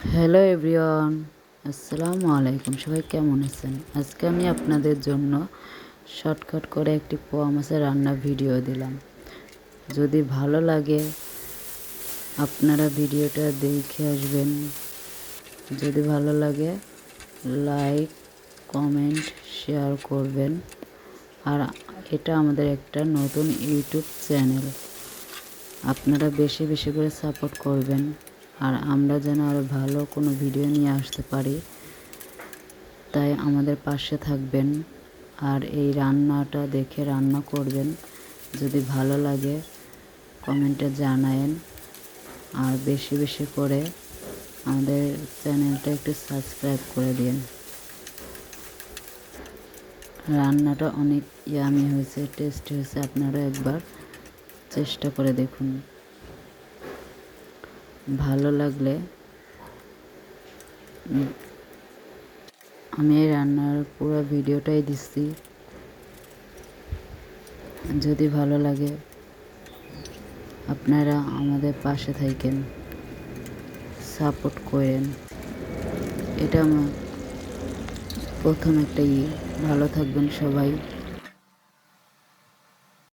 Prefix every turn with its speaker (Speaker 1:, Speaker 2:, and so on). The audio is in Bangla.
Speaker 1: হ্যালো এভরিওয়ান, আসসালামু আলাইকুম। সবাই কেমন আছেন? আজকে আমি আপনাদের জন্য শর্টকাট করে একটি পোয়া মাছের রান্না ভিডিও দিলাম। যদি ভালো লাগে আপনারা ভিডিওটা দেখে আসবেন। যদি ভালো লাগে লাইক, কমেন্ট, শেয়ার করবেন। আর এটা আমাদের একটা নতুন ইউটিউব চ্যানেল, আপনারা বেশি বেশি করে সাপোর্ট করবেন। আর আমরা যেন আরও ভালো কোনো ভিডিও নিয়ে আসতে পারি, তাই আমাদের পাশে থাকবেন। আর এই রান্নাটা দেখে রান্না করবেন। যদি ভালো লাগে কমেন্টে জানায়েন। আর বেশি বেশি করে আমাদের চ্যানেলটা একটু সাবস্ক্রাইব করে দিন। রান্নাটা অনেক ইয়ামি হয়েছে, টেস্টি হয়েছে। আপনারা একবার চেষ্টা করে দেখুন। ভালো লাগলে আমি এই রান্নার পুরো ভিডিওটাই দিচ্ছি। যদি ভালো লাগে আপনারা আমাদের পাশে থাকেন, সাপোর্ট করেন। এটা আমার প্রথম একটা ভালো থাকবেন সবাই।